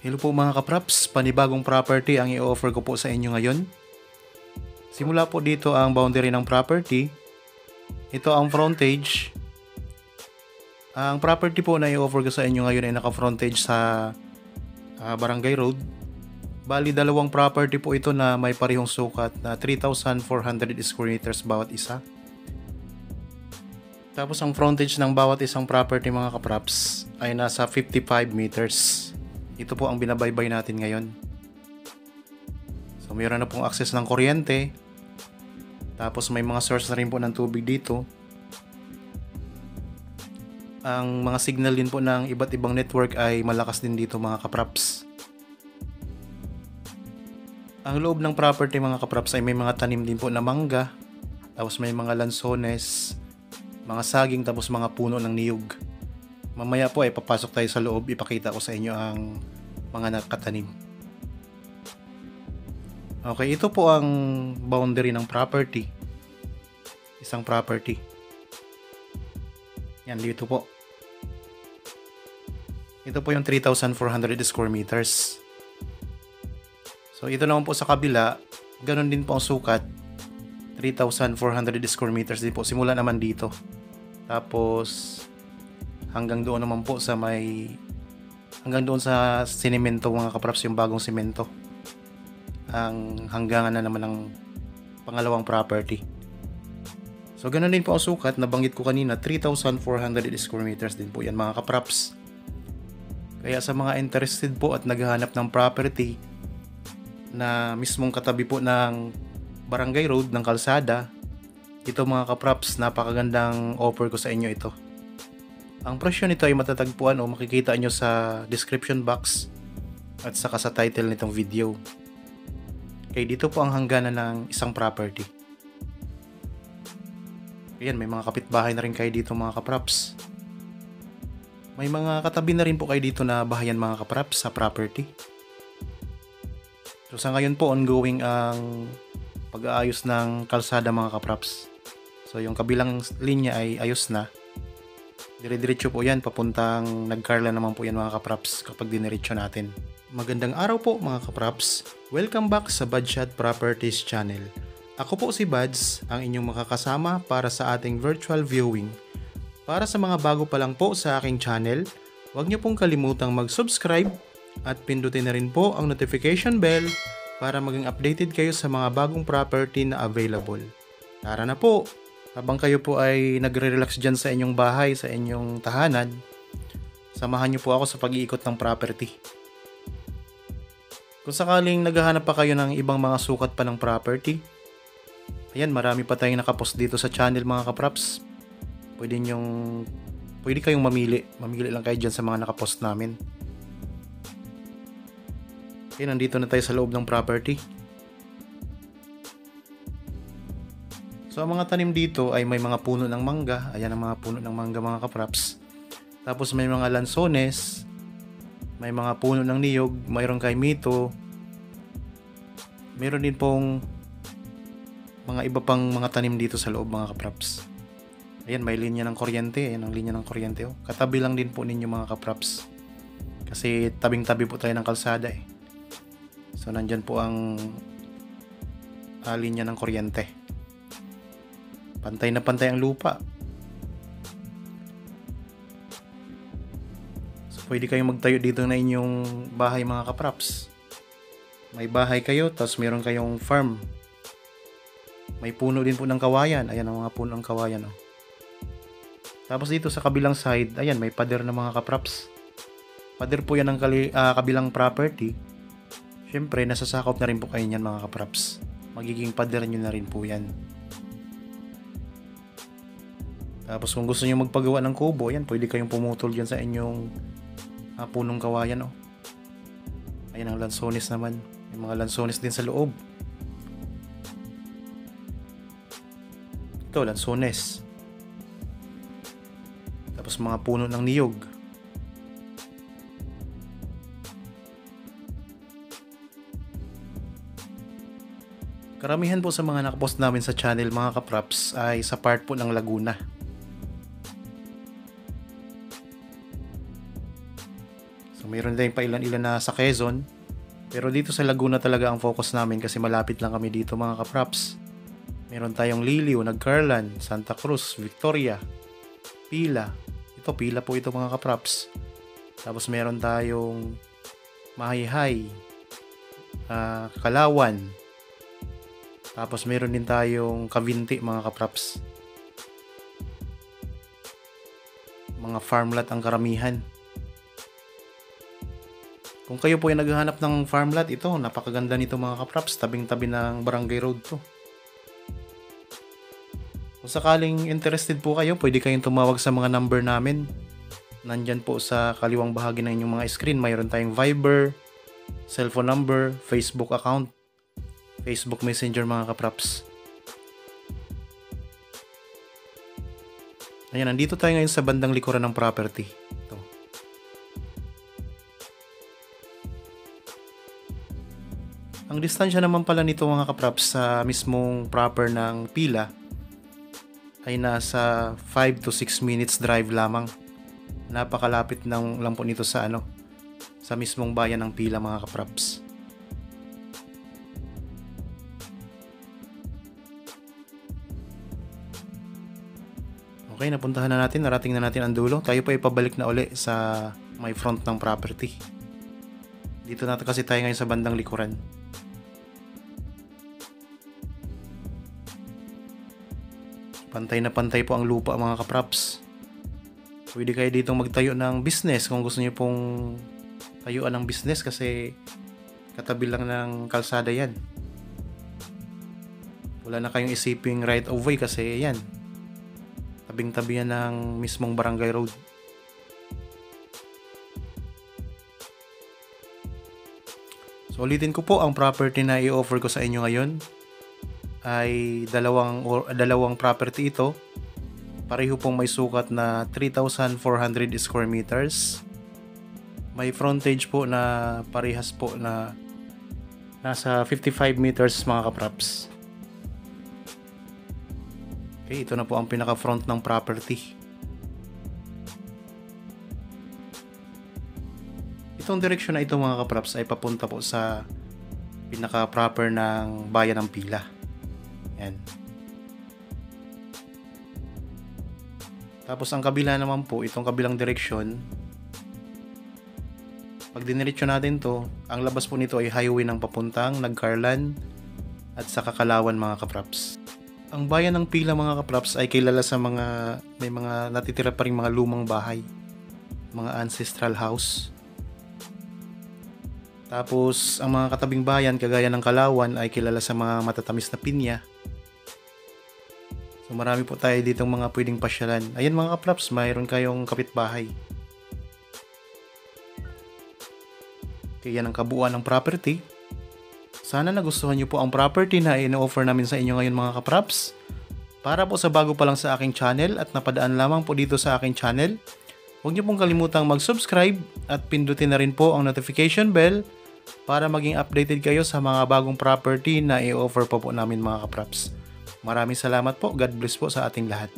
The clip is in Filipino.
Hello po mga kapraps, panibagong property ang i-offer ko po sa inyo ngayon. Simula po dito ang boundary ng property. Ito ang frontage. Ang property po na i-offer ko sa inyo ngayon ay naka-frontage sa Barangay Road. Bali, dalawang property po ito na may parehong sukat na 3,400 square meters bawat isa. Tapos ang frontage ng bawat isang property mga kapraps ay nasa 55 meters. Ito po ang binabaybay natin ngayon. So mayroon na pong access ng kuryente. Tapos may mga source na rin po ng tubig dito. Ang mga signal din po ng iba't ibang network ay malakas din dito mga kapraps. Ang loob ng property mga kapraps ay may mga tanim din po na mangga. Tapos may mga lansones, mga saging, tapos mga puno ng niyog. Mamaya po ay papasok tayo sa loob, ipakita ko sa inyo ang mga nakatanim. Okay, ito po ang boundary ng property. Isang property. Yan, dito po. Ito po yung 3,400 square meters. So ito naman po sa kabila, ganun din po ang sukat. 3,400 square meters din po. Simula naman dito. Tapos hanggang doon naman po sa hanggang doon sa sinemento mga kapraps, yung bagong simento. Ang hanggangan na naman ng pangalawang property. So ganun din po ang sukat, nabanggit ko kanina, 3,400 square meters din po yan mga kapraps. Kaya sa mga interested po at naghahanap ng property na mismong katabi po ng Barangay Road, ng kalsada, ito mga kapraps, napakagandang offer ko sa inyo ito. Ang presyo nito ay matatagpuan o makikita nyo sa description box at saka sa title nitong video. Okay, dito po ang hangganan ng isang property. Ayan, may mga kapitbahay na rin kayo dito mga kapraps. May mga katabi na rin po kayo dito na bahayan mga kapraps sa property. So sa ngayon po ongoing ang pag-aayos ng kalsada mga kapraps. So yung kabilang linya ay ayos na. Dire-diretso po yan, papuntang Nagcarla naman po yan mga kapraps kapag diniretso natin. Magandang araw po mga kapraps. Welcome back sa Badshot Properties channel. Ako po si Bads, ang inyong makakasama para sa ating virtual viewing. Para sa mga bago pa lang po sa aking channel, huwag niyo pong kalimutang mag-subscribe at pindutin na rin po ang notification bell para maging updated kayo sa mga bagong property na available. Tara na po! Habang kayo po ay nagre-relax dyan sa inyong bahay, sa inyong tahanan, samahan niyo po ako sa pag-iikot ng property. Kung sakaling naghahanap pa kayo ng ibang mga sukat pa ng property, ayan, marami pa tayong nakapost dito sa channel mga kapraps. Pwede kayong mamili. Mamili lang kayo dyan sa mga nakapost namin. Okay, nandito na tayo sa loob ng property. So ang mga tanim dito ay may mga puno ng mangga. Ayan ang mga puno ng mangga mga kapraps. Tapos may mga lansones, may mga puno ng niyog, mayroon kay mito. Mayroon din pong mga iba pang mga tanim dito sa loob mga kapraps. Ayan, may linya ng kuryente. Ayan ang linya ng kuryente. Oh. Katabi lang din po ninyo mga kapraps. Kasi tabing-tabi po tayo ng kalsada eh. So nandyan po ang linya ng kuryente. Pantay na pantay ang lupa. So pwede kayong magtayo dito na inyong bahay mga kapraps. May bahay kayo, tapos meron kayong farm. May puno din po ng kawayan. Ayan ang mga puno ng kawayan. Oh. Tapos dito sa kabilang side, ayan, may pader na mga kapraps. Pader po yan ng kabilang property. Siyempre, nasasakop na rin po kayo yan mga kapraps. Magiging pader nyo na rin po yan. Tapos kung gusto nyo magpagawa ng kubo, ayan, pwede kayong pumutol dyan sa inyong punong kawayan. Oh. Ayan ang lansones naman. May mga lansones din sa loob. Ito, lansones. Tapos mga puno ng niyog. Karamihan po sa mga nakapost namin sa channel mga kapraps ay sa part po ng Laguna. So mayroon din pa ilan-ilan na sa Quezon. Pero dito sa Laguna talaga ang focus namin kasi malapit lang kami dito mga kapraps. Meron tayong Liliw, Nagcarlan, Santa Cruz, Victoria, Pila. Ito, Pila po ito mga kapraps. Tapos meron tayong Mahayhay, Kalawan. Tapos meron din tayong Cavinti mga kapraps. Mga farmland ang karamihan. Kung kayo po ay naghahanap ng farmland, ito, napakaganda nito mga kapraps. Tabing-tabi ng barangay road to. Kung sakaling interested po kayo, pwede kayong tumawag sa mga number namin. Nandyan po sa kaliwang bahagi ng inyong mga screen. Mayroon tayong Viber, cellphone number, Facebook account, Facebook Messenger mga kapraps. Ayan, nandito tayo ngayon sa bandang likuran ng property. Ito. Ang distansya naman pala nito mga kapraps sa mismong proper ng Pila ay nasa 5 to 6 minutes drive lamang. Napakalapit lang po nito sa sa mismong bayan ng Pila mga kapraps. Okay, napuntahan na natin, narating na natin ang dulo. Tayo pa ipabalik na uli sa may front ng property. Dito natin kasi tayo ngayon sa bandang likuran. Pantay na pantay po ang lupa mga kapraps. Pwede kayo dito magtayo ng business kung gusto niyo pong tayuan ng business kasi katabi lang ng kalsada yan. Wala na kayong isiping right of way kasi yan, tabing-tabi yan ng mismong barangay road. So ulitin ko po, ang property na i-offer ko sa inyo ngayon ay dalawang property ito. Pareho pong may sukat na 3,400 square meters. May frontage po na parehas po na nasa 55 meters mga kapraps. Okay, ito na po ang pinaka-front ng property. Itong direksyon na ito mga kapraps ay papunta po sa pinaka-proper ng bayan ng Pila. Yan. Tapos ang kabila naman po, itong kabilang direksyon, pag diniretso natin to, ang labas po nito ay highway ng papuntang Nagcarlan at sa Kalawan mga kapraps. Ang bayan ng Pila mga kapraps ay kilala sa may mga natitira pa ring mga lumang bahay, mga ancestral house. Tapos ang mga katabing bayan kagaya ng Kalawan ay kilala sa mga matatamis na pinya. So marami po tayo ditong mga pwedeng pasyalan. Ayan mga kapraps, mayroon kayong kapitbahay. Kaya yan ang kabuuan ng property. Sana nagustuhan nyo po ang property na ino-offer namin sa inyo ngayon mga kapraps. Para po sa bago pa lang sa aking channel at napadaan lamang po dito sa aking channel, huwag nyo pong kalimutang mag-subscribe at pindutin na rin po ang notification bell para maging updated kayo sa mga bagong property na i-offer po namin mga kapraps. Maraming salamat po. God bless po sa ating lahat.